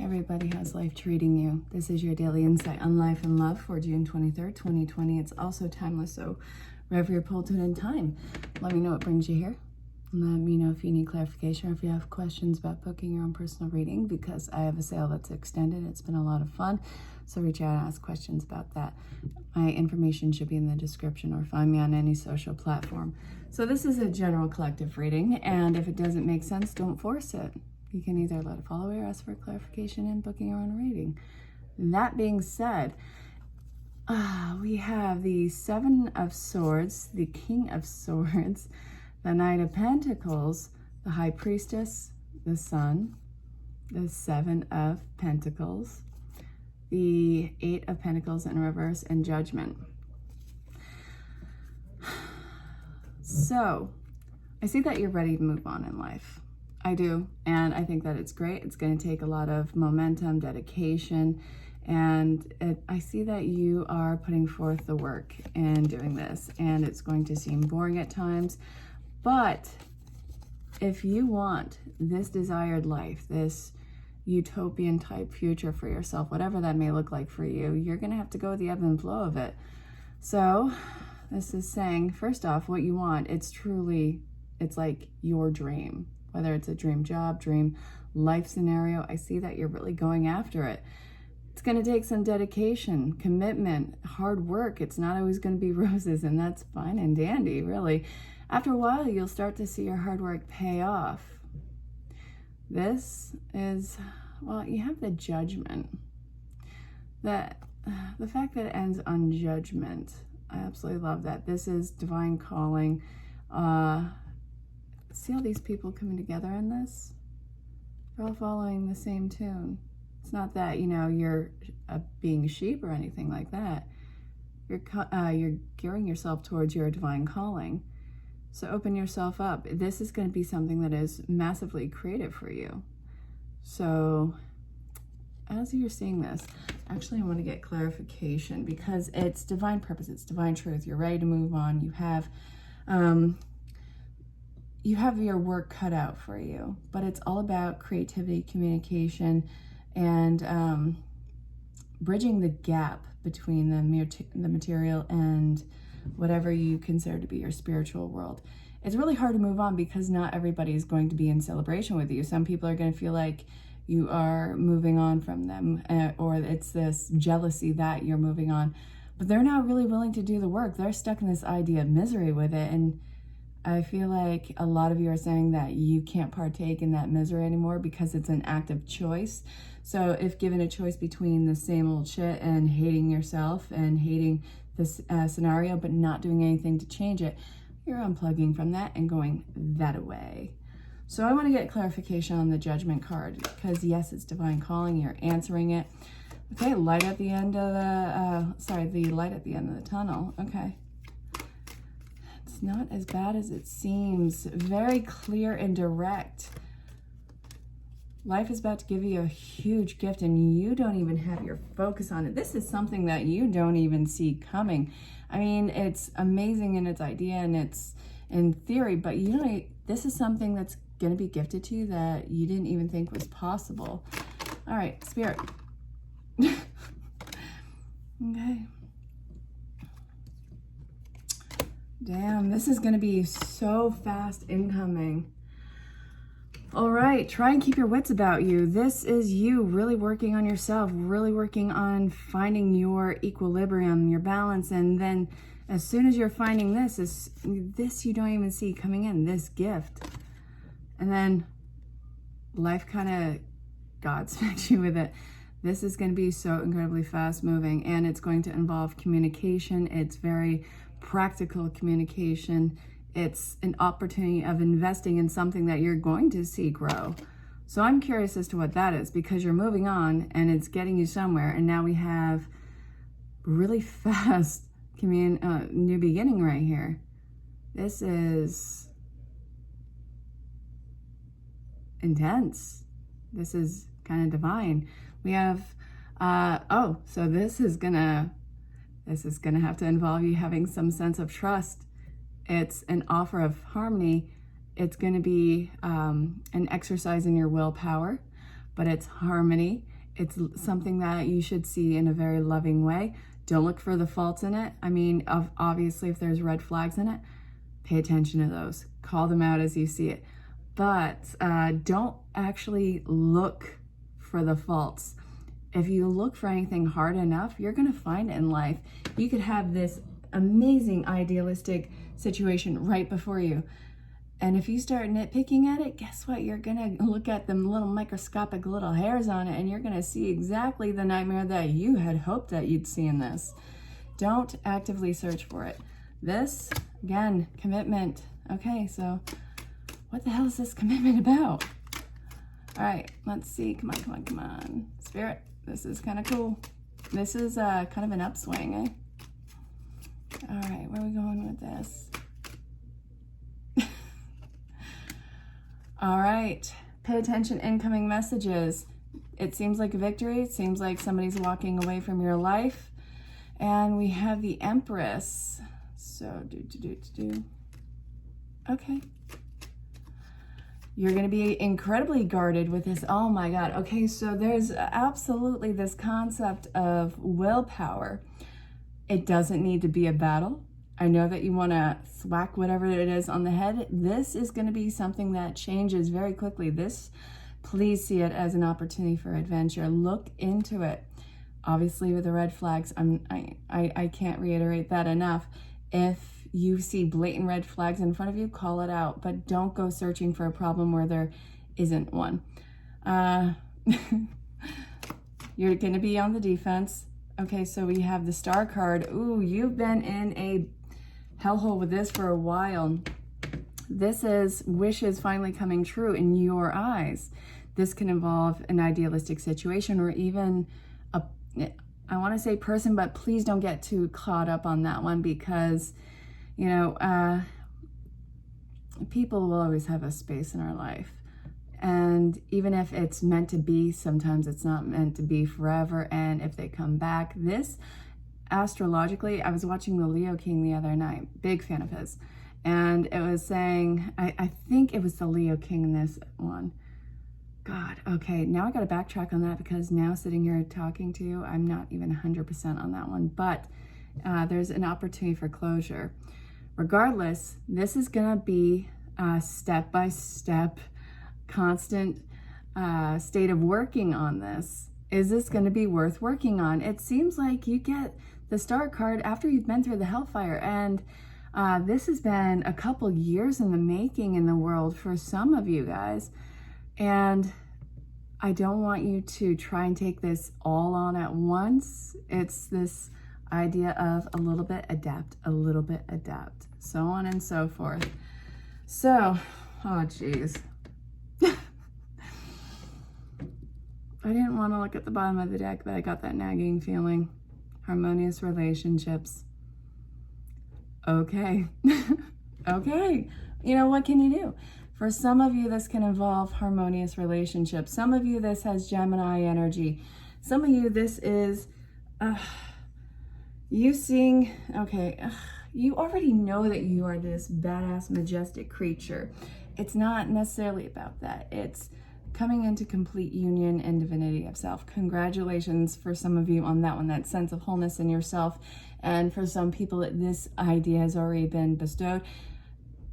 Everybody has life treating you. This is your daily insight on life and love for June 23rd, 2020. It's also timeless, so wherever you're pulled to in time, let me know what brings you here. Let me know if you need clarification or if you have questions about booking your own personal reading, because I have a sale that's extended. It's been a lot of fun, so reach out and ask questions about that. My information should be in the description, or find me on any social platform. So this is a general collective reading, and if it doesn't make sense, don't force it. You can either let it fall away or ask for clarification in booking your own reading. That being said, we have the Seven of Swords, the King of Swords, the Knight of Pentacles, the High Priestess, the Sun, the Seven of Pentacles, the Eight of Pentacles in reverse, and Judgment. So, I see that you're ready to move on in life. I do, and I think that it's great. It's going to take a lot of momentum, dedication, and I see that you are putting forth the work in doing this, and it's going to seem boring at times, but if you want this desired life, this utopian type future for yourself, whatever that may look like for you, you're going to have to go with the ebb and flow of it. So this is saying, first off, what you want, it's like your dream. Whether it's a dream job, dream life scenario, I see that you're really going after it. It's going to take some dedication, commitment, hard work. It's not always going to be roses, and that's fine and dandy, really. After a while, you'll start to see your hard work pay off. This is, well, you have the Judgment. The fact that it ends on Judgment, I absolutely love that. This is divine calling. See all these people coming together in this? They're all following the same tune. It's not that, you're being sheep or anything like that. You're gearing yourself towards your divine calling. So open yourself up. This is going to be something that is massively creative for you. So as you're seeing this, actually I want to get clarification, because it's divine purpose, it's divine truth. You're ready to move on. You have your work cut out for you, but it's all about creativity, communication, and bridging the gap between the material and whatever you consider to be your spiritual world. It's really hard to move on because not everybody is going to be in celebration with you. Some people are going to feel like you are moving on from them, or it's this jealousy that you're moving on, but they're not really willing to do the work. They're stuck in this idea of misery with it, and I feel like a lot of you are saying that you can't partake in that misery anymore because it's an act of choice. So if given a choice between the same old shit and hating yourself and hating this scenario, but not doing anything to change it, you're unplugging from that and going that away. So I want to get clarification on the Judgment card, because yes, it's divine calling. You're answering it. Okay, light at the end of the light at the end of the tunnel. Okay. It's not as bad as it seems. Very clear and direct. Life is about to give you a huge gift, and you don't even have your focus on it. This is something that you don't even see coming. I mean, it's amazing in its idea and it's in theory, but this is something that's going to be gifted to you that you didn't even think was possible. All right, Spirit. Okay. Damn, this is going to be so fast incoming. All right, try and keep your wits about you. This is you really working on yourself, really working on finding your equilibrium, your balance, and then as soon as you're finding this you don't even see coming in, this gift. And then life kind of godspeeds you with it. This is going to be so incredibly fast moving, and it's going to involve communication. It's very practical communication. It's an opportunity of investing in something that you're going to see grow. So I'm curious as to what that is, because you're moving on and it's getting you somewhere, and now we have really fast new beginning right here. This is intense. This is kind of divine. We have so this is gonna have to involve you having some sense of trust. It's an offer of harmony. It's going to be an exercise in your willpower, but it's harmony. It's something that you should see in a very loving way. Don't look for the faults in it. I mean, obviously, if there's red flags in it, pay attention to those. Call them out as you see it. But don't actually look for the faults. If you look for anything hard enough, you're going to find it in life. You could have this amazing idealistic situation right before you. And if you start nitpicking at it, guess what? You're going to look at them little microscopic little hairs on it, and you're going to see exactly the nightmare that you had hoped that you'd see in this. Don't actively search for it. This, again, commitment. Okay, so what the hell is this commitment about? All right, let's see. Come on, come on, come on. Spirit, this is kind of cool. This is kind of an upswing, eh? All right, where are we going with this? All right, pay attention, incoming messages. It seems like a victory. It seems like somebody's walking away from your life. And we have the Empress. So, okay. You're going to be incredibly guarded with this. Oh my God. Okay, so there's absolutely this concept of willpower. It doesn't need to be a battle. I know that you want to thwack whatever it is on the head. This is going to be something that changes very quickly. This, please see it as an opportunity for adventure. Look into it. Obviously, with the red flags, I can't reiterate that enough. If you see blatant red flags in front of you, call it out, but don't go searching for a problem where there isn't one. You're going to be on the defense. Okay, so we have the Star card. Ooh, you've been in a hellhole with this for a while. This is wishes finally coming true in your eyes. This can involve an idealistic situation or even I want to say person, but please don't get too caught up on that one because, you know, people will always have a space in our life. And even if it's meant to be, sometimes it's not meant to be forever. And if they come back, this astrologically, I was watching the Leo King the other night, big fan of his. And it was saying, I think it was the Leo King in this one. God, okay, now I got to backtrack on that because now sitting here talking to you, I'm not even 100% on that one. But there's an opportunity for closure. Regardless, this is going to be a step-by-step constant state of working on this. Is this going to be worth working on? It seems like you get the Star card after you've been through the hellfire, and this has been a couple years in the making in the world for some of you guys, and I don't want you to try and take this all on at once. It's this idea of a little bit adapt, so on and so forth. So, oh geez. I didn't want to look at the bottom of the deck, but I got that nagging feeling. Harmonious relationships. Okay. Okay. You know, what can you do? For some of you, this can involve harmonious relationships. Some of you, this has Gemini energy. Some of you, this is you seeing, okay, you already know that you are this badass, majestic creature. It's not necessarily about that. It's coming into complete union and divinity of self. Congratulations for some of you on that one, that sense of wholeness in yourself. And for some people, this idea has already been bestowed.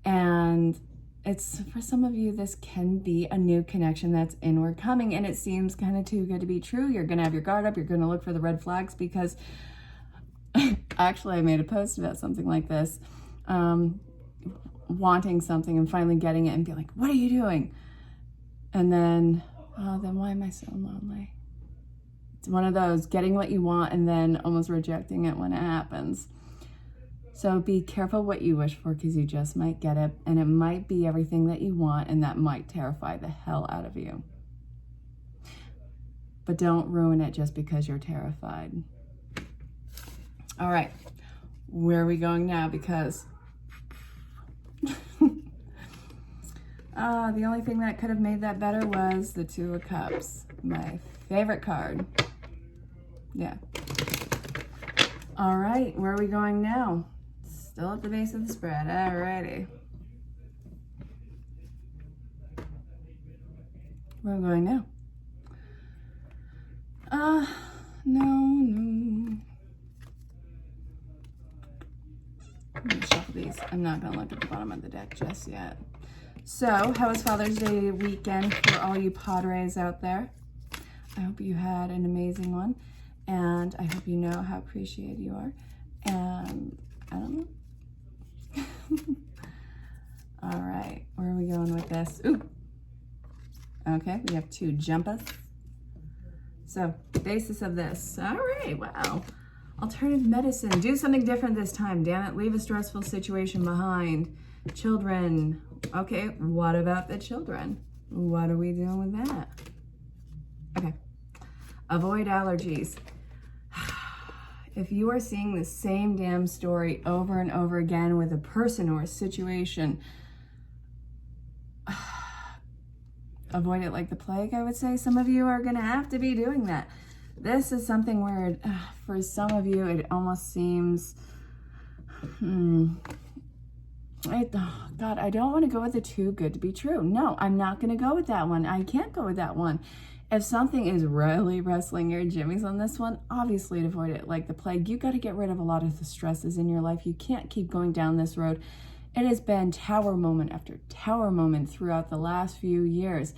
And it's, for some of you, this can be a new connection that's inward coming, and it seems kind of too good to be true. You're going to have your guard up. You're going to look for the red flags because actually I made a post about something like this, wanting something and finally getting it and be like, what are you doing? And then, oh, then why am I so lonely? It's one of those getting what you want and then almost rejecting it when it happens. So be careful what you wish for because you just might get it, and it might be everything that you want, and that might terrify the hell out of you. But don't ruin it just because you're terrified. All right, where are we going now? Because the only thing that could have made that better was the Two of Cups, my favorite card. Yeah. All right, where are we going now? Still at the base of the spread. All righty. Where are we going now? I'm not going to look at the bottom of the deck just yet. So, how was Father's Day weekend for all you Padres out there? I hope you had an amazing one, and I hope you know how appreciated you are. And I don't know. All right, where are we going with this? Ooh. Okay, we have 2 jumpers. So, basis of this. All right, wow. Alternative medicine. Do something different this time. Damn it, leave a stressful situation behind. Children. Okay, what about the children? What are we doing with that? Okay. Avoid allergies. If you are seeing the same damn story over and over again with a person or a situation, avoid it like the plague, I would say. Some of you are going to have to be doing that. This is something where, for some of you, it almost seems, God, I don't want to go with the too good to be true. No, I'm not going to go with that one. I can't go with that one. If something is really wrestling your jimmies on this one, obviously avoid it like the plague. You got to get rid of a lot of the stresses in your life. You can't keep going down this road. It has been tower moment after tower moment throughout the last few years.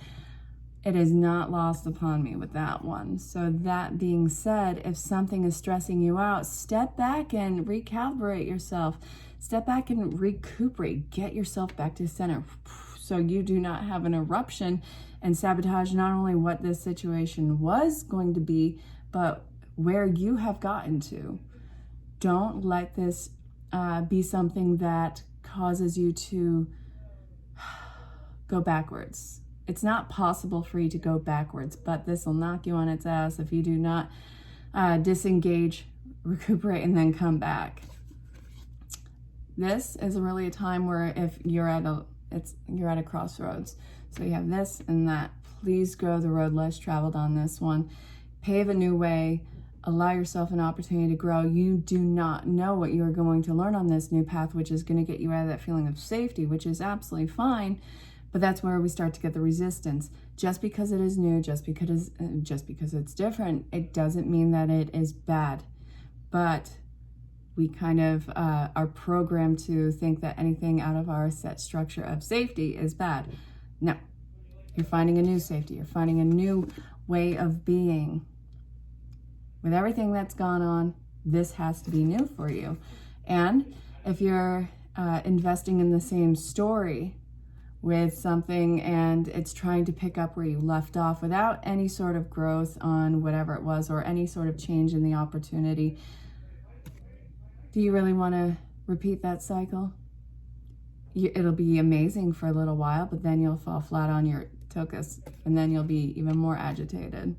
It is not lost upon me with that one. So that being said, if something is stressing you out, step back and recalibrate yourself. Step back and recuperate. Get yourself back to center so you do not have an eruption and sabotage not only what this situation was going to be, but where you have gotten to. Don't let this be something that causes you to go backwards. It's not possible for you to go backwards, but this will knock you on its ass if you do not disengage, recuperate, and then come back. This is really a time where if you're at a crossroads. So you have this and that. Please go the road less traveled on this one. Pave a new way. Allow yourself an opportunity to grow. You do not know what you're going to learn on this new path, which is going to get you out of that feeling of safety, which is absolutely fine. But that's where we start to get the resistance. Just because it is new, just because it's different, it doesn't mean that it is bad. But we kind of are programmed to think that anything out of our set structure of safety is bad. No, you're finding a new safety. You're finding a new way of being. With everything that's gone on, this has to be new for you. And if you're investing in the same story with something and it's trying to pick up where you left off without any sort of growth on whatever it was or any sort of change in the opportunity, do you really want to repeat that cycle? It'll be amazing for a little while, but then you'll fall flat on your tokus and then you'll be even more agitated.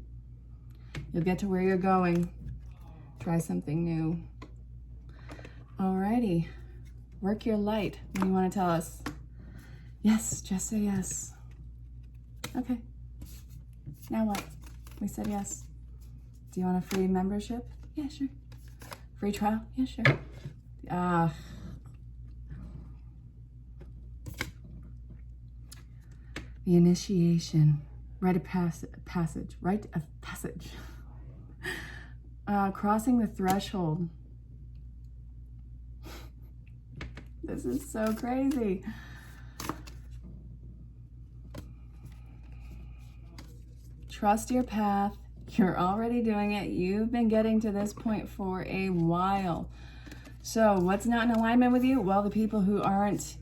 You'll get to where you're going. Try something new. Alrighty. Work your light. What do you want to tell us? Yes, just say yes. Okay. Now what? We said yes. Do you want a free membership? Yeah, sure. Free trial? Yeah, sure. The initiation. Rite of passage. Rite of passage. Crossing the threshold. This is so crazy. Trust your path. You're already doing it. You've been getting to this point for a while. So what's not in alignment with you? Well, the people who aren't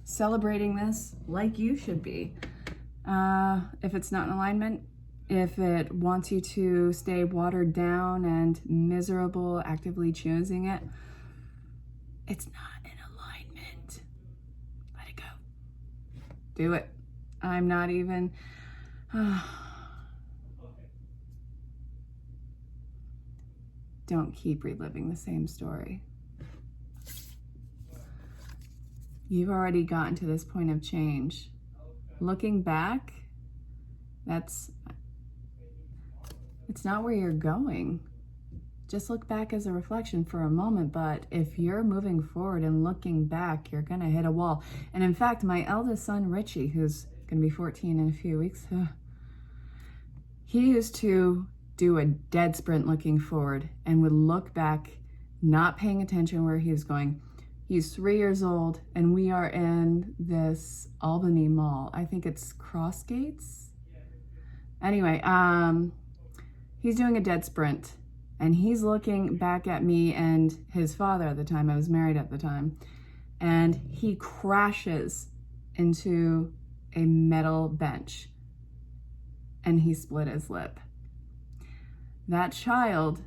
celebrating this like you should be. If it's not in alignment, if it wants you to stay watered down and miserable, actively choosing it, it's not in alignment. Let it go. Do it. I'm not even... Don't keep reliving the same story. You've already gotten to this point of change. Looking back, it's not where you're going. Just look back as a reflection for a moment, but if you're moving forward and looking back, you're gonna hit a wall. And in fact, my eldest son, Richie, who's gonna be 14 in a few weeks, he used to do a dead sprint looking forward and would look back, not paying attention where he was going, He's 3 years old, and we are in this Albany mall. I think it's Crossgates. Anyway, he's doing a dead sprint, and he's looking back at me and his father at the time. I was married at the time. And he crashes into a metal bench, and he split his lip. That child,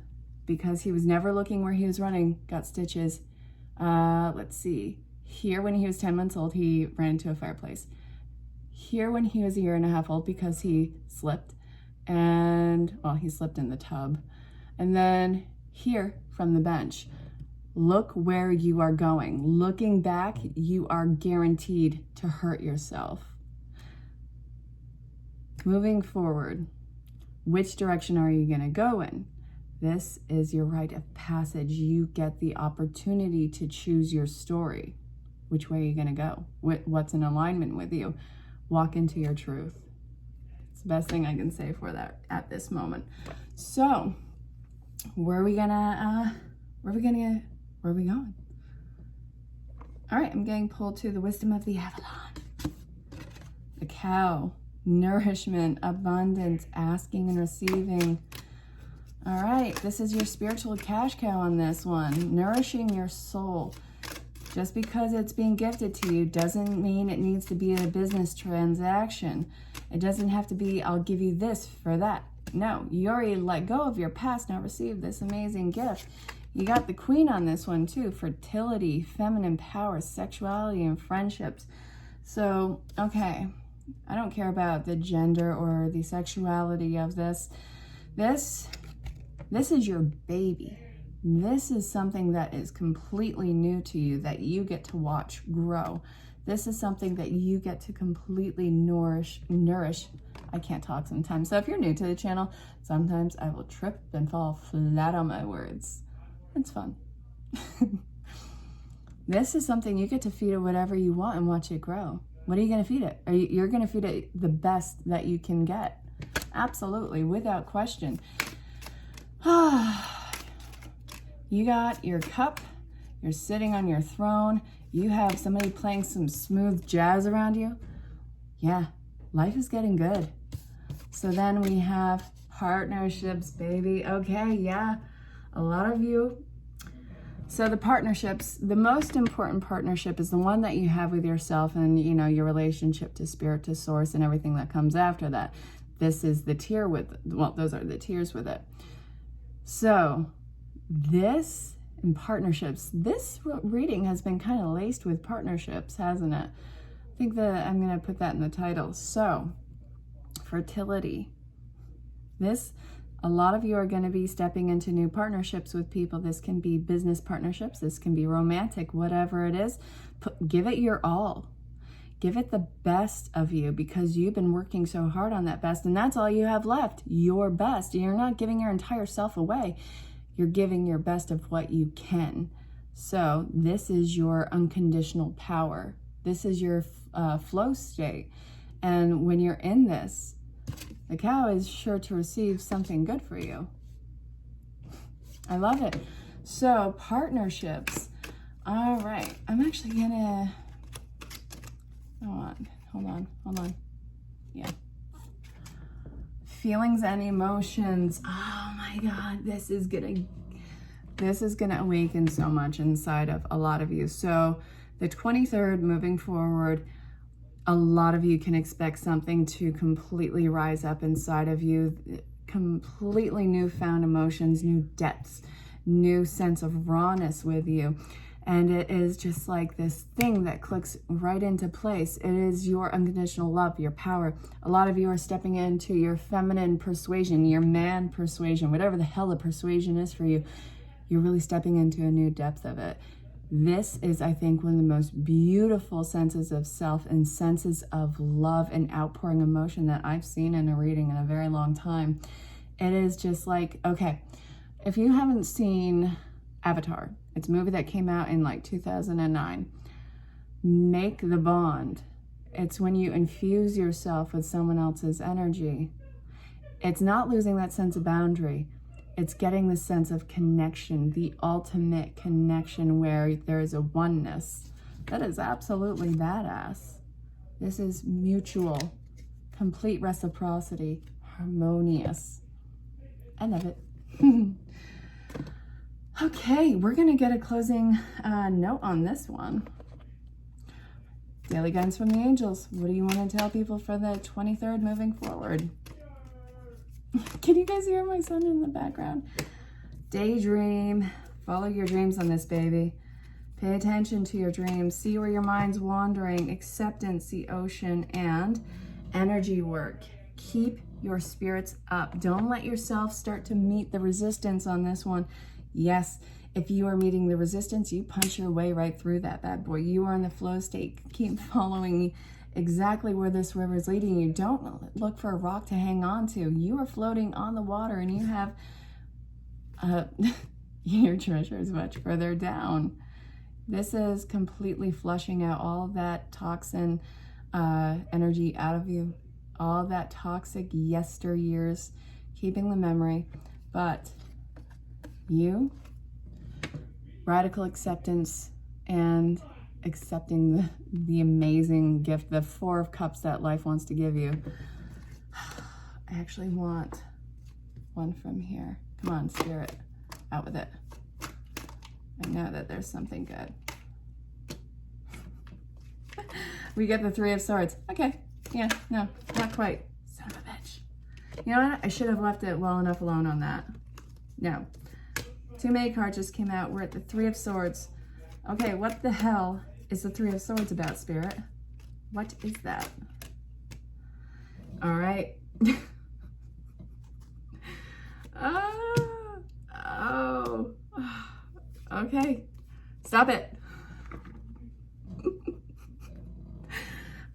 because he was never looking where he was running, got stitches. Let's see. Here, when he was 10 months old, he ran into a fireplace. Here, when he was 1.5 years old, because he slipped, and, well, he slipped in the tub. And then here, from the bench. Look where you are going. Looking back, you are guaranteed to hurt yourself. Moving forward, which direction are you going to go in? This is your rite of passage. You get the opportunity to choose your story. Which way are you going to go? What's in alignment with you? Walk into your truth. It's the best thing I can say for that at this moment. So, where are we going? All right, I'm getting pulled to the wisdom of the Avalon. The cow, nourishment, abundance, asking and receiving. All right, this is your spiritual cash cow on this one. Nourishing your soul. Just because it's being gifted to you doesn't mean it needs to be a business transaction. It doesn't have to be, I'll give you this for that. No, you already let go of your past, now receive this amazing gift. You got the queen on this one too. Fertility, feminine power, sexuality, and friendships. So, okay, I don't care about the gender or the sexuality of this. This is your baby. This is something that is completely new to you that you get to watch grow. This is something that you get to completely nourish. I can't talk sometimes. So if you're new to the channel, sometimes I will trip and fall flat on my words. It's fun. This is something you get to feed it whatever you want and watch it grow. What are you going to feed it? You're going to feed it the best that you can get. Absolutely, without question. You got your cup. You're sitting on your throne. You have somebody playing some smooth jazz around you. Yeah, life is getting good. So then we have partnerships, baby. Okay, yeah. A lot of you. So the partnerships, the most important partnership is the one that you have with yourself and, you know, your relationship to spirit, to source, and everything that comes after that. This is the tier with, well, those are the tiers with it. So this in partnerships, this reading has been kind of laced with partnerships, hasn't it? I think that I'm going to put that in the title. So fertility. A lot of you are going to be stepping into new partnerships with people. This can be business partnerships. This can be romantic, whatever it is. Give it your all. Give it the best of you because you've been working so hard on that best. And that's all you have left, your best. You're not giving your entire self away. You're giving your best of what you can. So this is your unconditional power. This is your flow state. And when you're in this, the cow is sure to receive something good for you. I love it. So, partnerships. All right. I'm actually gonna... Hold on. Yeah. Feelings and emotions. Oh my God. This is gonna awaken so much inside of a lot of you. So, the 23rd, moving forward, a lot of you can expect something to completely rise up inside of you, completely newfound emotions, new depths, new sense of rawness with you. And it is just like this thing that clicks right into place. It is your unconditional love, your power. A lot of you are stepping into your feminine persuasion, your man persuasion, whatever the hell the persuasion is for you. You're really stepping into a new depth of it. This is, I think, one of the most beautiful senses of self and senses of love and outpouring emotion that I've seen in a reading in a very long time. It is just like, okay, if you haven't seen Avatar, it's a movie that came out in like 2009. Make the bond. It's when you infuse yourself with someone else's energy. It's not losing that sense of boundary. It's getting the sense of connection, the ultimate connection where there is a oneness. That is absolutely badass. This is mutual, complete reciprocity, harmonious. I love it. Okay, we're going to get a closing note on this one. Daily guidance from the angels. What do you want to tell people for the 23rd moving forward? Can you guys hear my son in the background? Daydream. Follow your dreams on this, baby. Pay attention to your dreams. See where your mind's wandering. Acceptance, the ocean, and energy work. Keep your spirits up. Don't let yourself start to meet the resistance on this one. Yes, if you are meeting the resistance, you punch your way right through that bad boy. You are in the flow state. Keep following exactly where this river is leading you. Don't look for a rock to hang on to. You are floating on the water, and you have your treasure is much further down. This is completely flushing out all of that toxin energy out of you, all of that toxic yesteryears, keeping the memory. But you, radical acceptance and accepting the amazing gift, the 4 of Cups that life wants to give you. I actually want one from here. Come on, Spirit, out with it. I know that there's something good. We get the 3 of Swords. Okay, yeah, no, not quite. Son of a bitch. You know what? I should have left it well enough alone on that. No. Too many cards just came out. We're at the 3 of Swords. Okay, what the hell is the 3 of Swords about, Spirit? What is that? All right. Oh. Okay. Stop it.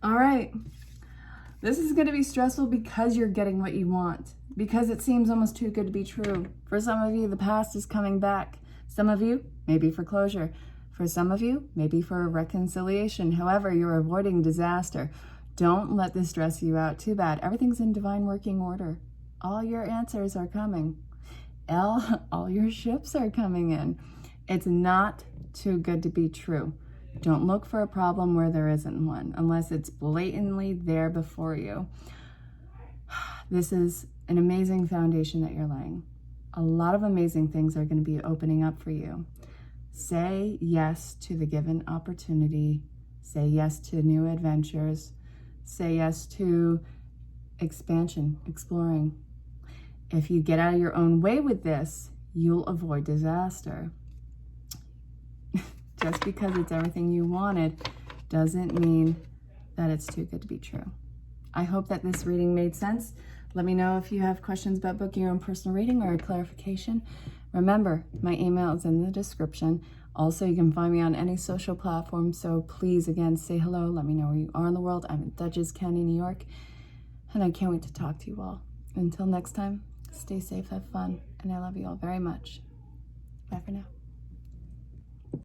All right. This is going to be stressful because you're getting what you want. Because it seems almost too good to be true. For some of you, the past is coming back. Some of you, maybe for closure. For some of you, maybe for a reconciliation. However, you're avoiding disaster. Don't let this stress you out too bad. Everything's in divine working order. All your answers are coming. All your ships are coming in. It's not too good to be true. Don't look for a problem where there isn't one, unless it's blatantly there before you. This is an amazing foundation that you're laying. A lot of amazing things are going to be opening up for you. Say yes to the given opportunity. Say yes to new adventures. Say yes to expansion, exploring. If you get out of your own way with this, you'll avoid disaster. Just because it's everything you wanted doesn't mean that it's too good to be true. I hope that this reading made sense. Let me know if you have questions about booking your own personal reading or a clarification. Remember, my email is in the description. Also, you can find me on any social platform. So please, again, say hello. Let me know where you are in the world. I'm in Dutchess County, New York. And I can't wait to talk to you all. Until next time, stay safe, have fun, and I love you all very much. Bye for now.